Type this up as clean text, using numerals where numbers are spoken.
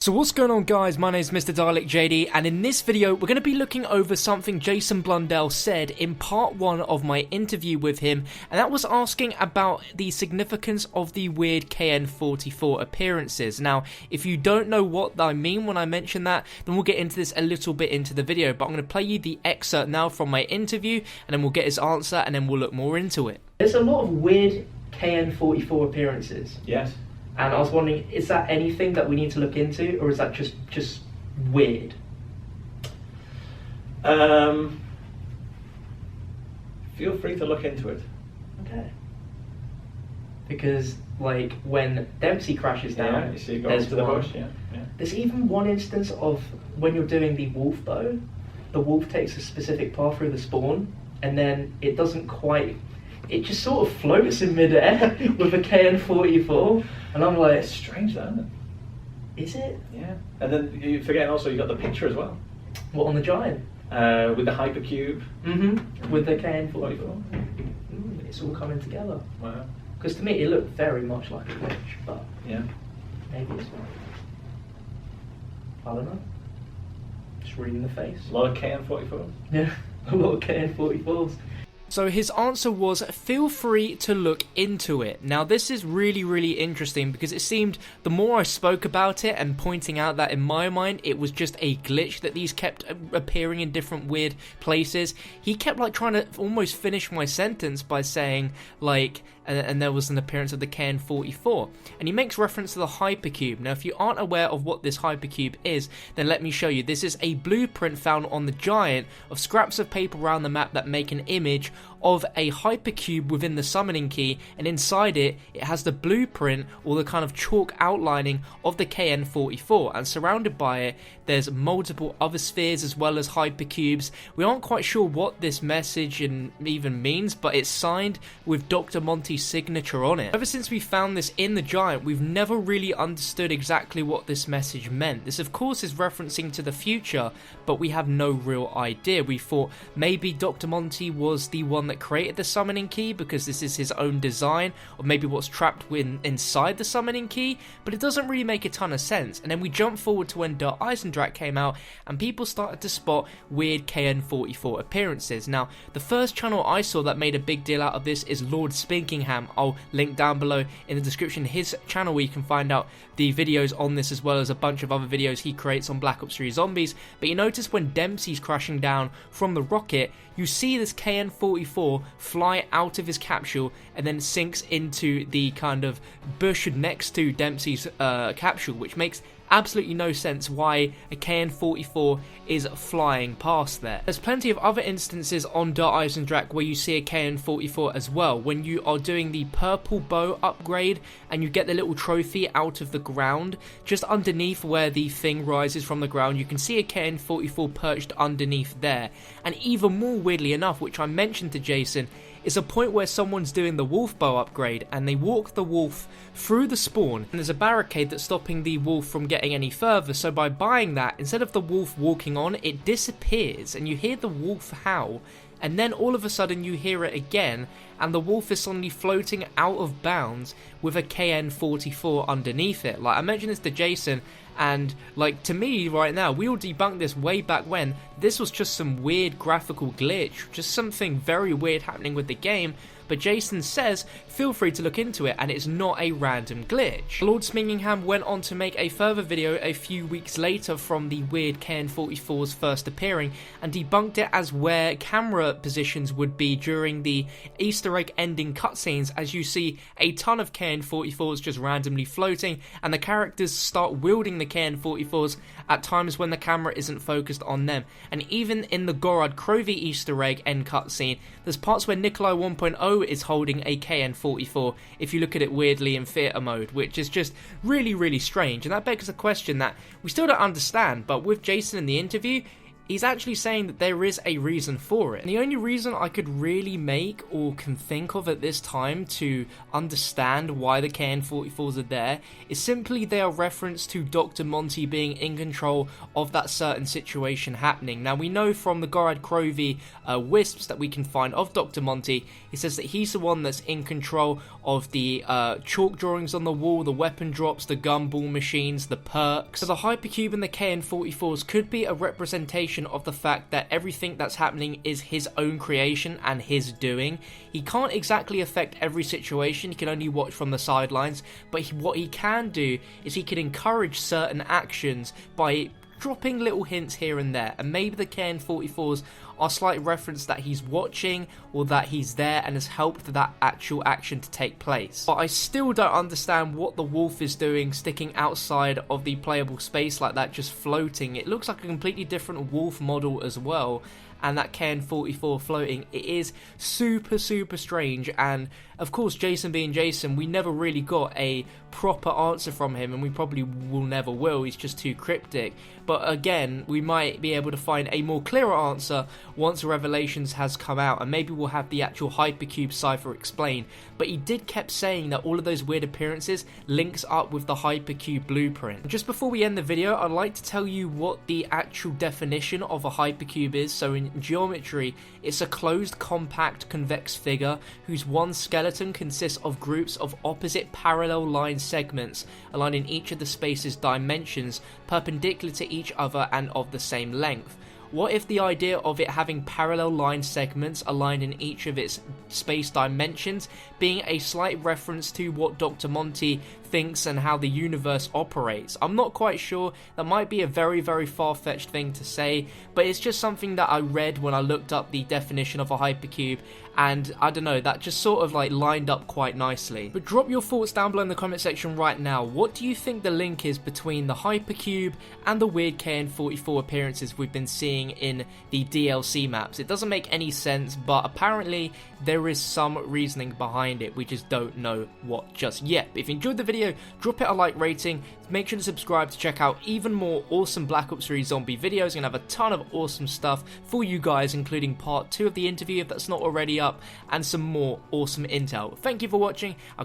So what's going on, guys? My name is MrDalekJD, and in this video we're going to be looking over something Jason Blundell said in part 1 of my interview with him, and that was asking about the significance of the weird KN-44 appearances. Now, if you don't know what I mean when I mention that, then we'll get into this a little bit into the video, but I'm going to play you the excerpt now from my interview, and then we'll get his answer, and then we'll look more into it. There's a lot of weird KN-44 appearances. Yes. And I was wondering, is that anything that we need to look into, or is that just weird? Feel free to look into it. Okay. Because, like, when Dempsey crashes down, you see, goes to the bush. Yeah. There's even one instance of when you're doing the wolf bow, the wolf takes a specific path through the spawn, and then it doesn't quite. It just sort of floats in midair with a KN-44, and I'm like, it's strange, that, isn't it? Is it? Yeah. And then you forget also you got the picture as well. What, on the giant? With the hypercube. Mm-hmm. With the KN-44. It's all coming together. Wow. Because to me it looked very much like a glitch, but yeah, maybe it's not. I don't know. Just reading the face. A lot of KN-44s. Yeah, a lot of KN-44s. So his answer was, feel free to look into it. Now this is really interesting because it seemed the more I spoke about it and pointing out that in my mind it was just a glitch that these kept appearing in different weird places, he kept like trying to almost finish my sentence by saying like, and there was an appearance of the KN-44, and he makes reference to the hypercube. Now if you aren't aware of what this hypercube is, then let me show you. This is a blueprint found on the giant of scraps of paper around the map that make an image of a hypercube within the summoning key, and inside it has the blueprint or the kind of chalk outlining of the KN-44, and surrounded by it there's multiple other spheres as well as hypercubes. We aren't quite sure what this message even means, but it's signed with Dr. Monty's signature on it. Ever since we found this in the giant, we've never really understood exactly what this message meant. This of course is referencing to the future, but we have no real idea. We thought maybe Dr. Monty was the one that created the summoning key because this is his own design, or maybe what's trapped inside the summoning key, but it doesn't really make a ton of sense. And then we jump forward to when Der Eisendrache came out and people started to spot weird KN-44 appearances. Now the first channel I saw that made a big deal out of this is Lord Spinkingham. I'll link down below in the description his channel where you can find out the videos on this as well as a bunch of other videos he creates on Black Ops 3 Zombies. But you notice when Dempsey's crashing down from the rocket, you see this KN-44 fly out of his capsule and then sinks into the kind of bush next to Dempsey's capsule, which makes absolutely no sense why a KN-44 is flying past there. There's plenty of other instances on Der Eisendrache where you see a KN-44 as well. When you are doing the purple bow upgrade and you get the little trophy out of the ground, just underneath where the thing rises from the ground, you can see a KN-44 perched underneath there. And even more weirdly enough, which I mentioned to Jason, is a point where someone's doing the wolf bow upgrade and they walk the wolf through the spawn, and there's a barricade that's stopping the wolf from getting any further, so by buying that, instead of the wolf walking on, it disappears and you hear the wolf howl, and then all of a sudden you hear it again and the wolf is suddenly floating out of bounds with a KN-44 underneath it. Like I mentioned this to Jason, and like to me right now, we all debunked this way back when. This was just some weird graphical glitch, just something very weird happening with the game. But Jason says, feel free to look into it, and it's not a random glitch. Lord Spinkingham went on to make a further video a few weeks later from the weird KN-44's first appearing, and debunked it as where camera positions would be during the Easter egg ending cutscenes, as you see a ton of KN-44s just randomly floating, and the characters start wielding the KN-44s at times when the camera isn't focused on them. And even in the Gorod Crovey Easter egg end cutscene, there's parts where Nikolai 1.0 is holding a KN-44 if you look at it weirdly in theater mode, which is just really strange. And that begs a question that we still don't understand, but with Jason in the interview, he's actually saying that there is a reason for it. And the only reason I could really make or can think of at this time to understand why the KN-44'S are there is simply their reference to Dr. Monty being in control of that certain situation happening. Now we know from the Gorad Krovi wisps that we can find of Dr. Monty, he says that he's the one that's in control of the chalk drawings on the wall, the weapon drops, the gumball machines, the perks. So the hypercube and the KN-44'S could be a representation of the fact that everything that's happening is his own creation and his doing. He can't exactly affect every situation, he can only watch from the sidelines, but what he can do is he can encourage certain actions by dropping little hints here and there, and maybe the KN-44'S are slight reference that he's watching or that he's there and has helped for that actual action to take place. But I still don't understand what the wolf is doing sticking outside of the playable space like that, just floating. It looks like a completely different wolf model as well, and that KN-44 floating, it is super strange. And of course, Jason being Jason, we never really got a proper answer from him, and we probably will never will. He's just too cryptic. But again, we might be able to find a more clearer answer once Revelations has come out, and maybe we'll have the actual Hypercube cipher explained. But he did kept saying that all of those weird appearances links up with the Hypercube blueprint. Just before we end the video, I'd like to tell you what the actual definition of a Hypercube is. So in geometry, it's a closed, compact, convex figure whose one skeleton consists of groups of opposite parallel line segments aligned in each of the space's dimensions, perpendicular to each other and of the same length. What if the idea of it having parallel line segments aligned in each of its space dimensions being a slight reference to what Dr. Monty thinks and how the universe operates? I'm not quite sure. That might be a very far-fetched thing to say, but it's just something that I read when I looked up the definition of a hypercube, and I don't know, that just sort of like lined up quite nicely. But drop your thoughts down below in the comment section right now. What do you think the link is between the hypercube and the weird KN-44 appearances we've been seeing in the DLC maps? It doesn't make any sense, but apparently there is some reasoning behind it. We just don't know what just yet. But if you enjoyed the video, drop it a like rating. Make sure to subscribe to check out even more awesome Black Ops 3 zombie videos. I'm gonna have a ton of awesome stuff for you guys, including part 2 of the interview if that's not already up, and some more awesome intel. Thank you for watching.